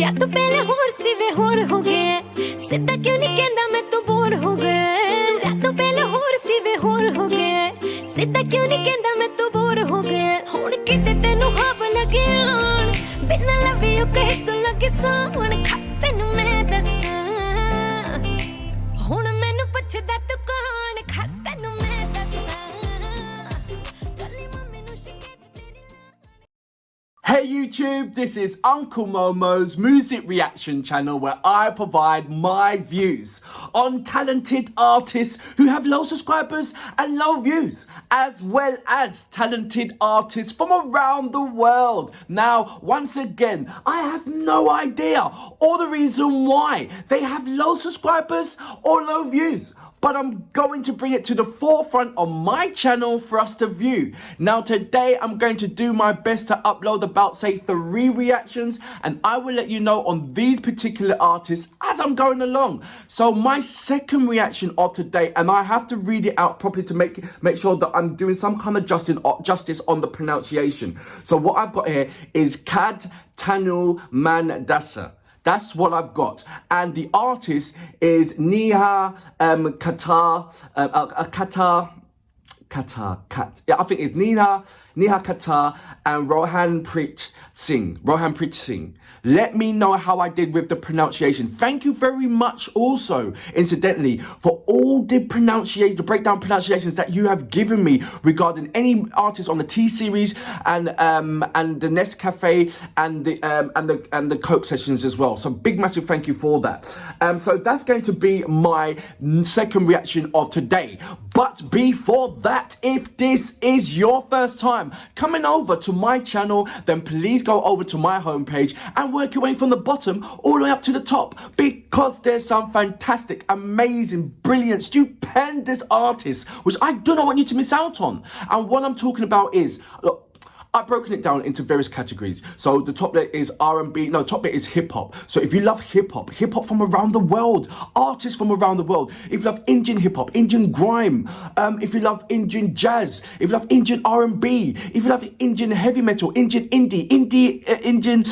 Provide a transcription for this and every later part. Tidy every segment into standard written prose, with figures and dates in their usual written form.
या तो पहले होर सी वे होर हो गए सीधा क्यों नहीं कहंदा मैं तो बोर हो गए या तो पहले होर सी वे होर हो गए सीधा क्यों नहीं कहंदा मैं तो बोर हो गए हुण किते तैनू हाव लगे आण बिना लवे यू कहे तू लगे सावन खा तैनू मैं दस्सां हुण मैनू पुछदा तू कौन खड़ तैनू मैं दस्सां कल्ली मम्मी नू शिकायत तेरी Hey YouTube, this is Uncle Momo's music reaction channel where I provide my views on talented artists who have low subscribers and low views, as well as talented artists from around the world. Now, once again, I have no idea or the reason why they have low subscribers or low views, but I'm going to bring it to the forefront on my channel for us to view. Now today I'm going to do my best to upload about say 3 reactions, and I will let you know on these particular artists as I'm going along. So my second reaction of today, and I have to read it out properly to make sure that I'm doing some kind of justice on the pronunciation. So what I've got here is Khad, Tainu, Mann, Dassa. That's what I've got. And the artist is Neha Kakkar yeah, I think it's Neha Kakkar and Rohanpreet Singh. Let me know how I did with the pronunciation. Thank you very much also, incidentally, for all the breakdown pronunciations that you have given me regarding any artist on the T series and the Nest Cafe and the Coke sessions as well. So big massive thank you for that. So that's going to be my second reaction of today. But before that, if this is your first time coming over to my channel, then please go over to my homepage and work your way from the bottom all the way up to the top, because there's some fantastic, amazing, brilliant, stupendous artists which I do not want you to miss out on. And what I'm talking about is, look, I've broken it down into various categories. So the top bit is R&B, no, top bit is hip-hop. So if you love hip-hop from around the world, artists from around the world, if you love Indian hip-hop, Indian grime, if you love Indian jazz, if you love Indian R&B, if you love Indian heavy metal, Indian indie, Indian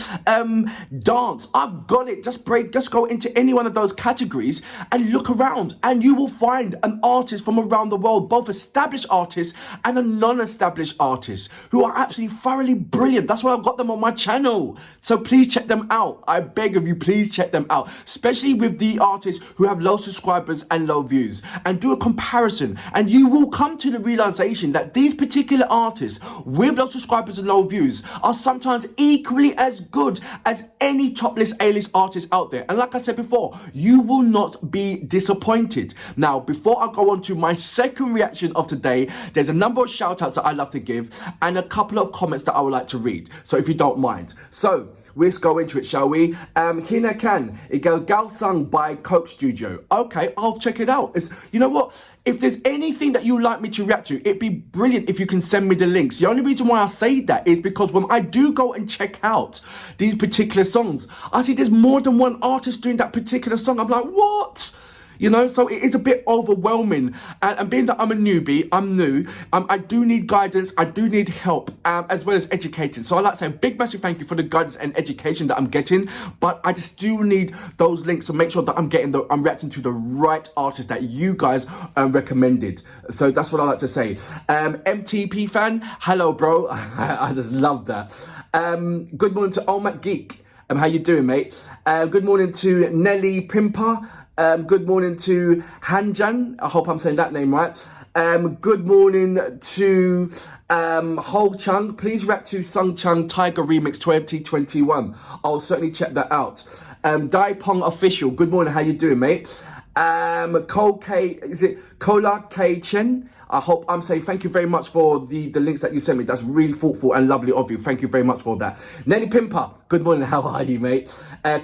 dance, I've got it. Just go into any one of those categories and look around, and you will find an artist from around the world, both established artists and a non-established artist, who are absolutely thoroughly brilliant. That's why I've got them on my channel. So please check them out. I beg of you, please check them out, especially with the artists who have low subscribers and low views, and do a comparison, and you will come to the realization that these particular artists with low subscribers and low views are sometimes equally as good as any top list A-list artist out there. And like I said before, you will not be disappointed. Now, before I go on to my second reaction of today, there's a number of shout outs that I love to give and a couple of comments that I would like to read, so if you don't mind. So let's go into it, shall we? Hina Kan, Igal Galsang by Coke Studio. Okay, I'll check it out. You know what? If there's anything that you like me to react to, it'd be brilliant if you can send me the links. The only reason why I say that is because when I do go and check out these particular songs, I see there's more than one artist doing that particular song. I'm like, what? You know, so it is a bit overwhelming. And being that I'm a newbie, I'm new, I do need guidance, I do need help, as well as educating. So I'd like to say a big massive thank you for the guidance and education that I'm getting, but I just do need those links to make sure that I'm reacting to the right artists that you guys recommended. So that's what I like to say. MTP fan, hello bro, I just love that. Good morning to Olmac Geek, how you doing, mate? Good morning to Nelly Pimper. Good morning to Hanjan. I hope I'm saying that name right. Good morning to Ho Chung. Please react to Sung Chung Tiger Remix 2021. I'll certainly check that out. Dai Pong Official. Good morning. How you doing, mate? Is it Kola K Chen? I hope I'm saying thank you very much for the links that you sent me. That's really thoughtful and lovely of you. Thank you very much for that. Nelly Pimper, good morning. How are you, mate?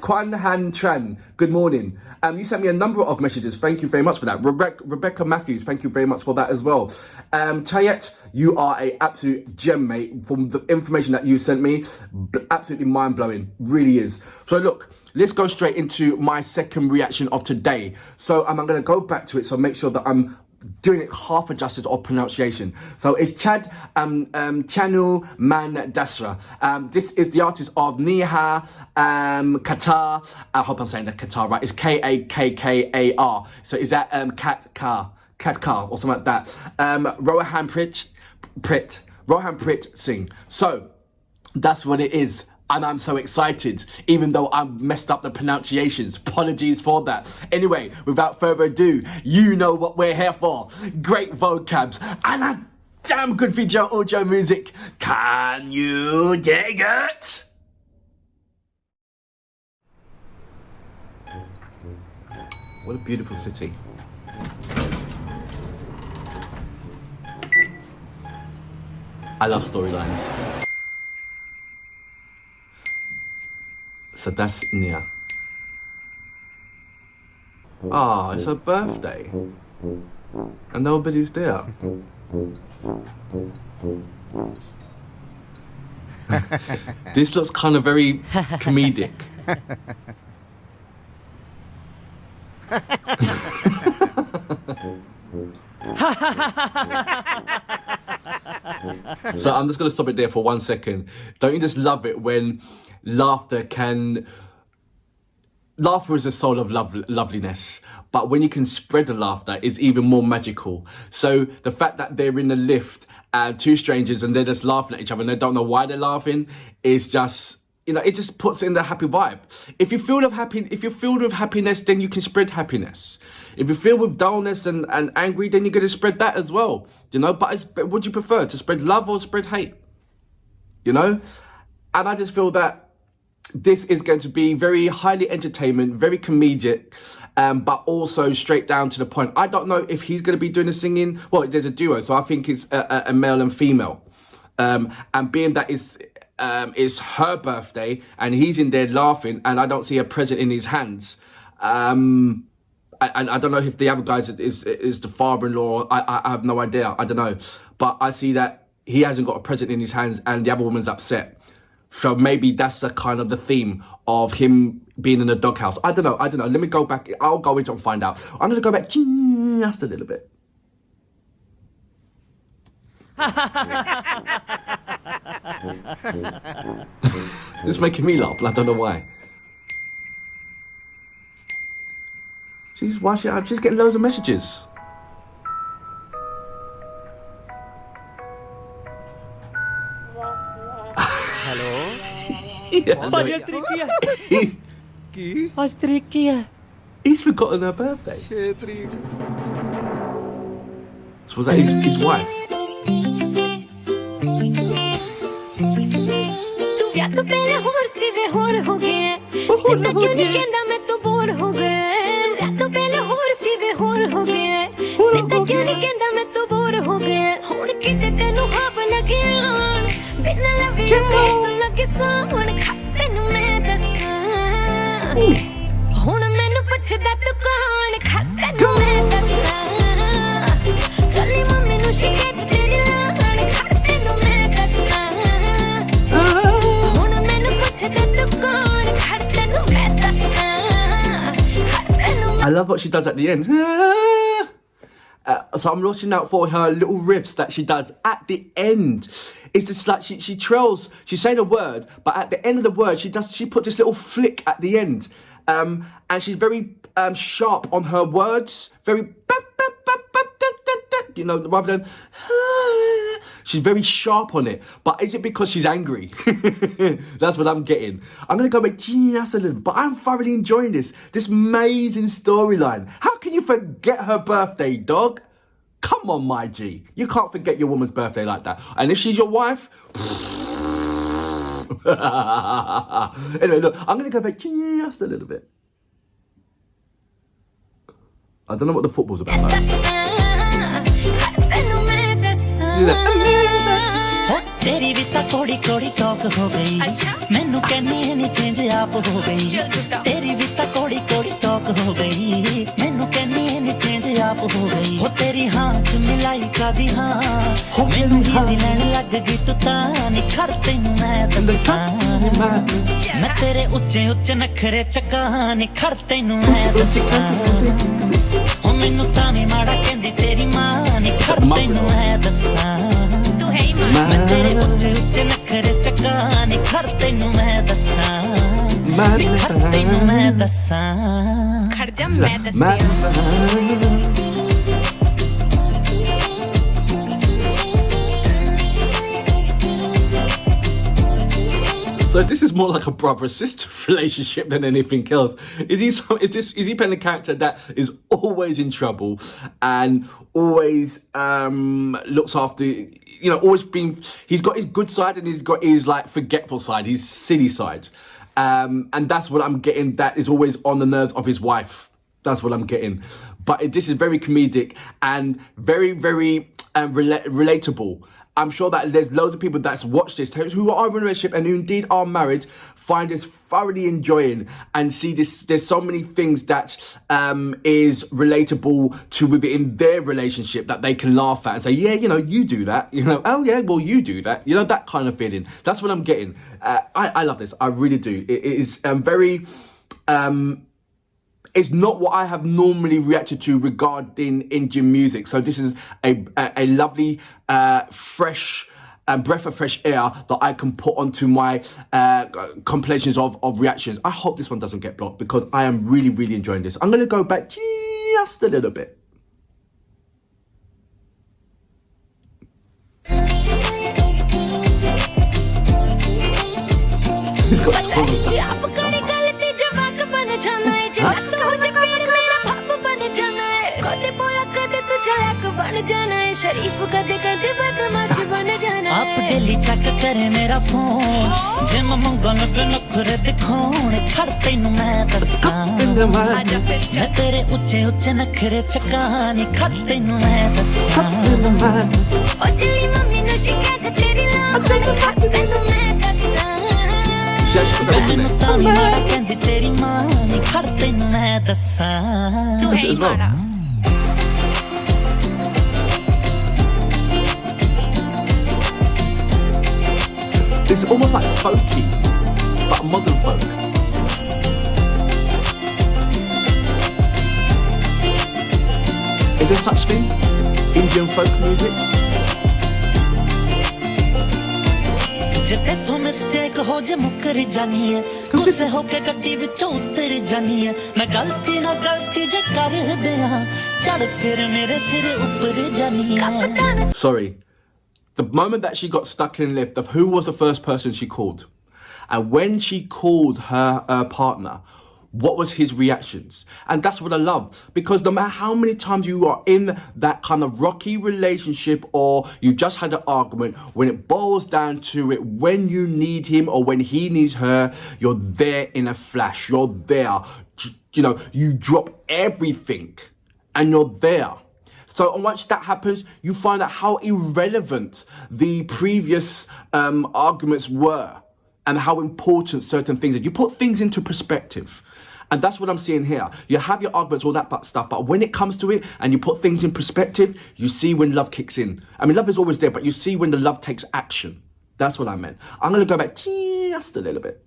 Kwan Han Tran, good morning. You sent me a number of messages. Thank you very much for that. Rebecca Matthews, thank you very much for that as well. Tayet, you are an absolute gem, mate. From the information that you sent me, absolutely mind-blowing. Really is. So look, let's go straight into my second reaction of today. So I'm going to go back to it, so make sure that I'm doing it half a justice of pronunciation. So it's Chad, Tainu, Mann, Dassa. This is the artist of Neha Kakkar. I hope I'm saying that Qatar right. It's Kakkar. So is that Kakkar or something like that? Rohanpreet Singh. So that's what it is. And I'm so excited, even though I messed up the pronunciations. Apologies for that. Anyway, without further ado, you know what we're here for. Great vocabs and a damn good video audio music. Can you dig it? What a beautiful city. I love storylines. So that's Neha. Ah, it's her birthday. And nobody's there. This looks kind of very comedic. So I'm just going to stop it there for 1 second. Don't you just love it when laughter is the soul of loveliness, but when you can spread the laughter, it's even more magical. So the fact that they're in the lift, two strangers, and they're just laughing at each other and they don't know why they're laughing, is just, it just puts in the happy vibe. If you're filled with happiness, then you can spread happiness. If you're filled with dullness and angry, then you're going to spread that as well. But would you prefer to spread love or spread hate? And I just feel that this is going to be very highly entertainment, very comedic, but also straight down to the point. I don't know if he's going to be doing the singing. Well, there's a duo, so I think it's a male and female. And being that it's her birthday and he's in there laughing and I don't see a present in his hands. I don't know if the other guy is the father-in-law. I have no idea. I don't know. But I see that he hasn't got a present in his hands and the other woman's upset. So maybe that's the kind of the theme of him being in a doghouse. I don't know. Let me go back. I'll go into it and find out. I'm going to go back just a little bit. It's making me laugh, but I don't know why. She's getting loads of messages. He's forgotten her birthday. So was that his wife? तो पहले होर सी वे होर हो गए सिद्धा क्यों नहीं कहंदा मैं तो बोर हो गए तो पहले होर सी वे होर हो गए सिद्धा क्यों नहीं कहंदा मैं तो बोर हो गए हुण किते तैनू हाप लगे आण बिना लवे कहे तो लगे सावन तैनू मैं दस्सां हुण मैनू पुछदा तू कौन तैनू मैं दस्सां चली मम्मी नू शिकायत तेरी लाण तैनू मैं दस्सां I love what she does at the end. So I'm watching out for her little riffs that she does at the end. It's just like she trails, she's saying a word, but at the end of the word, she puts this little flick at the end. And she's very sharp on her words, very, rather than, she's very sharp on it. But is it because she's angry? That's what I'm getting. I'm going to go back just a little, but I'm thoroughly enjoying this amazing storyline. How can you forget her birthday, dog? Come on, my G. You can't forget your woman's birthday like that. And if she's your wife... Anyway, look, I'm going to go back just a little bit. I don't know what the football's about, though. तेरी भी थोड़ी थोड़ी talk हो गई मैनू कहनी है नी change आप हो गई तेरी भी थोड़ी थोड़ी टॉक हो गई मैनू कहनी है नी चेंज आप हो गई हो तेरी हां च मिलाई का दी हां मैनू इजी लैन लग गई तू तां निखर तैनू मैं दस्सां मैं तेरे ऊंचे ऊंचे नखरे चका निखर तैनू मैं दस्सां हो ਮੈਨੂੰ ਤਾਂ ਨਹੀਂ ਮਾੜਾ ਕਹਿੰਦੀ ਤੇਰੀ ਮਾਂ ਨੀ ਖੜ ਤੈਨੂੰ ਮੈਂ ਦੱਸਾਂ ਤੂੰ ਹੈ ਹੀ ਮਾਂ ਮੈਂ ਤੇਰੇ ਉੱਚੇ ਉੱਚੇ ਨਖਰੇ ਚੱਕਾ ਨੀ ਖੜ ਤੈਨੂੰ ਮੈਂ ਦੱਸਾਂ ਨੀ ਖੜ ਤੈਨੂੰ ਮੈਂ ਦੱਸਾਂ ਖੜ ਜਾ ਮੈਂ ਦੱਸਦੀ So this is more like a brother-sister relationship than anything else. Is he playing a character that is always in trouble and always looks after, you know, always being, he's got his good side and he's got his like forgetful side, his silly side. And that's what I'm getting, that is always on the nerves of his wife. That's what I'm getting. But this is very comedic and very, very relatable. I'm sure that there's loads of people that's watched this who are in a relationship and who indeed are married, find this thoroughly enjoying and see this. There's so many things that is relatable to within their relationship that they can laugh at and say, yeah, you know, you do that. You know, oh yeah, well you do that. You know, that kind of feeling. That's what I'm getting. I love this. I really do. It is very. It's not what I have normally reacted to regarding Indian music. So this is a lovely, fresh breath of fresh air that I can put onto my compilations of reactions. I hope this one doesn't get blocked because I am really, really enjoying this. I'm going to go back just a little bit. He's got आप daily check करे मेरा phone gym मंगन के नखरे दिखाने खड़ तैनू मैं दस्सां मैं तेरे ऊंचे ऊंचे नखरे चकाने खड़ तैनू मैं दस्सां ओ चली मम्मी ने शिकायत तेरी लान खड़ तैनू मैं दस्सां ਮੈਨੂੰ ਤਾਂ ਨਹੀਂ ਮਾੜਾ ਕਹਿੰਦੀ ਤੇਰੀ ਮਾਂ ਨੀ ਖੜ ਤੈਨੂੰ ਮੈਂ ਦੱਸਾਂ ਤੂੰ ਹੈ ਹੀ ਮਾੜਾ This is almost like folky, but modern folk. Is there such thing? Indian folk music? ਜੇ ਤੇਥੋਂ ਮਿਸਟੇਕ ਹੋ ਜੇ ਮੁੱਕਰ ਜਾਨੀ ਹੈ ਗੁੱਸੇ ਹੋ ਕੇ ਗੱਡੀ ਵਿੱਚੋਂ ਉਤਰ ਜਾਨੀ ਹੈ ਮੈਂ ਗਲਤੀ ਨਾਲ ਗਲਤੀ ਜੇ ਕਰ ਦਿਆਂ ਚੜ ਫਿਰ ਮੇਰੇ ਸਿਰ ਉੱਪਰ ਜਾਨੀ ਹੈ Sorry. The moment that she got stuck in the lift, of who was the first person she called? And when she called her partner, what was his reactions? And that's what I love. Because no matter how many times you are in that kind of rocky relationship or you just had an argument, when it boils down to it, when you need him or when he needs her, you're there in a flash. You're there. You know, you drop everything and you're there. So once that happens, you find out how irrelevant the previous arguments were and how important certain things are. You put things into perspective. And that's what I'm seeing here. You have your arguments, all that stuff, but when it comes to it and you put things in perspective, you see when love kicks in. I mean, love is always there, but you see when the love takes action. That's what I meant. I'm going to go back just a little bit.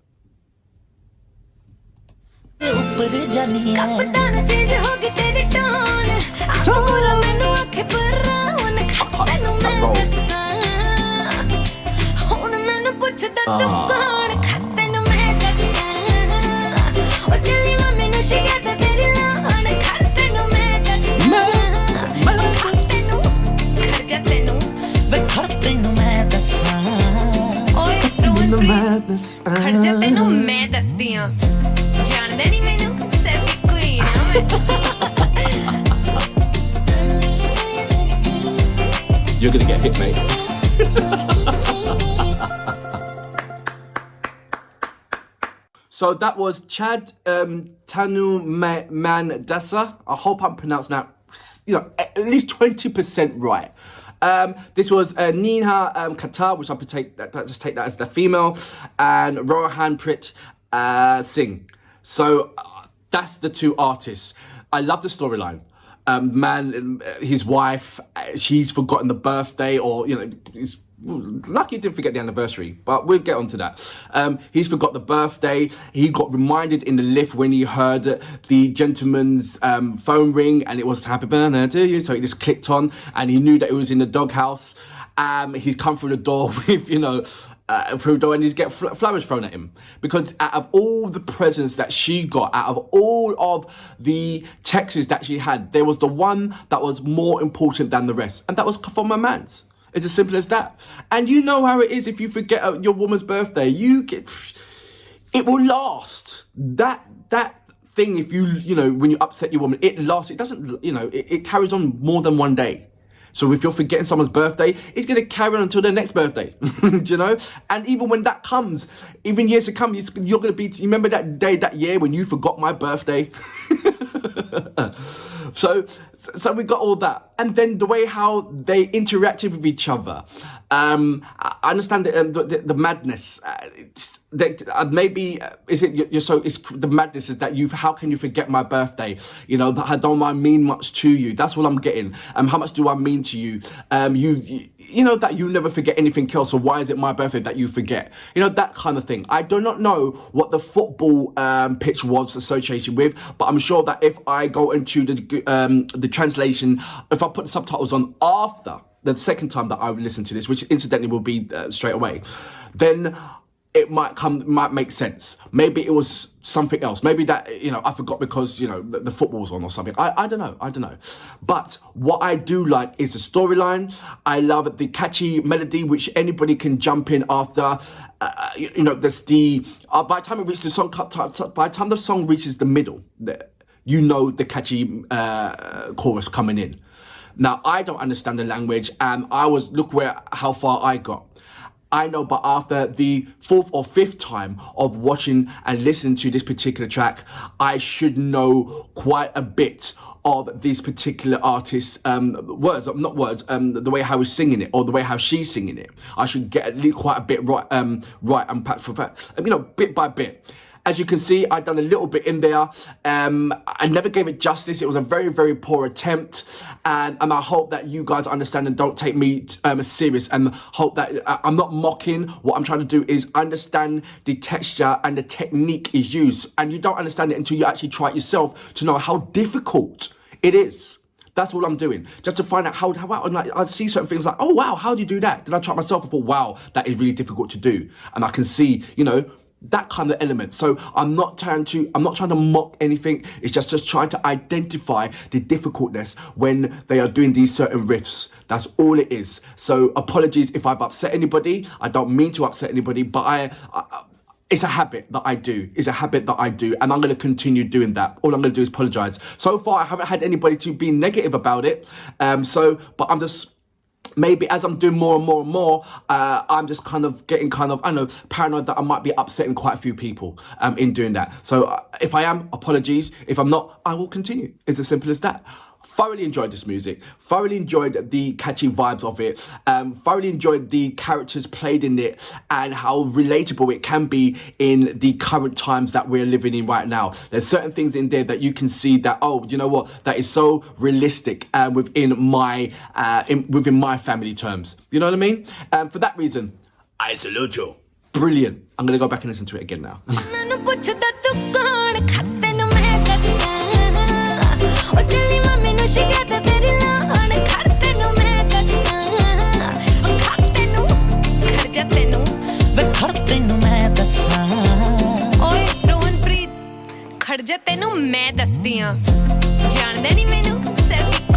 ਖੜ ਜਾ ਤੈਨੂੰ ਮੈਂ ਦੱਸਦੀ ਆਂ ਜਾਣਦਾ ਨਹੀਂ ਮੈਨੂੰ selfie Queen ਆ ਮੈਂ You're gonna get hit, mate. So that was Chad Tainu Man Dassa. I hope I'm pronouncing that, you know, at least 20% right. This was Neha Kakkar, which I could take that as the female, and Rohanpreet Singh. So that's the two artists. I love the storyline. Man, his wife, she's forgotten the birthday, or you know, lucky he didn't forget the anniversary, but we'll get onto that. He's forgot the birthday. He got reminded in the lift when he heard the gentleman's phone ring, and it was happy birthday to you. So he just clicked on, and he knew that it was in the doghouse. He's come through the door with, through the door, and he's get flowers thrown at him, because out of all the presents that she got, out of all of the texts that she had, there was the one that was more important than the rest, and that was from my man's. It's as simple as that. And you know how it is if you forget your woman's birthday. It will last. That thing, if when you upset your woman, it lasts. It doesn't, it carries on more than one day. So if you're forgetting someone's birthday, it's going to carry on until their next birthday, And even when that comes, even years to come, you're going to be, you remember that day, that year when you forgot my birthday? So we got all that. And then the way how they interacted with each other. I understand the madness. Maybe is it you're so? It's the madness is that how can you forget my birthday? I don't mean much to you. That's what I'm getting. How much do I mean to you? That you never forget anything else. So why is it my birthday that you forget? That kind of thing. I do not know what the football pitch was associated with, but I'm sure that if I go into the translation, if I put the subtitles on after the second time that I listen to this, which incidentally will be straight away, then it might make sense. Maybe it was something else. Maybe that, I forgot because, the football's on or something. I don't know. But what I do like is the storyline. I love the catchy melody, which anybody can jump in after. There's by the time it reaches the song, by the time the song reaches the middle, the catchy chorus coming in. Now, I don't understand the language, and look how far I got. I know, but after the fourth or fifth time of watching and listening to this particular track, I should know quite a bit of these particular artists' the way how he's singing it or the way how she's singing it. I should get at least quite a bit right and bit by bit. As you can see, I've done a little bit in there. I never gave it justice. It was a very, very poor attempt. And I hope that you guys understand and don't take me serious, and hope that I'm not mocking. What I'm trying to do is understand the texture and the technique is used. And you don't understand it until you actually try it yourself to know how difficult it is. That's all I'm doing. Just to find out how and I see certain things like, oh, wow, how do you do that? Then I try it myself. I thought, wow, that is really difficult to do. And I can see, that kind of element. So I'm not trying to mock anything. It's just trying to identify the difficultness when they are doing these certain riffs. That's all it is. So apologies if I've upset anybody. I don't mean to upset anybody, but it's a habit that I do. And I'm going to continue doing that. All I'm going to do is apologize. So far, I haven't had anybody to be negative about it. But I'm just, maybe as I'm doing more and more and more, I'm just getting paranoid that I might be upsetting quite a few people in doing that. So if I am, apologies. If I'm not, I will continue. It's as simple as that. Thoroughly enjoyed this music, thoroughly enjoyed the catchy vibes of it, thoroughly enjoyed the characters played in it and how relatable it can be in the current times that we're living in right now. There's certain things in there that you can see that, oh, you know what, that is so realistic within my family terms. You know what I mean? For that reason, I salute you. Brilliant. I'm going to go back and listen to it again now. ਓਏ ਰੋਹਨਪ੍ਰੀਤ ਖੜ ਜਾ ਤੈਨੂੰ ਮੈਂ ਦੱਸਦੀ ਆਂ ਜਾਣਦਾ ਨਹੀਂ ਮੈਨੂੰ ਸੈਲਫੀ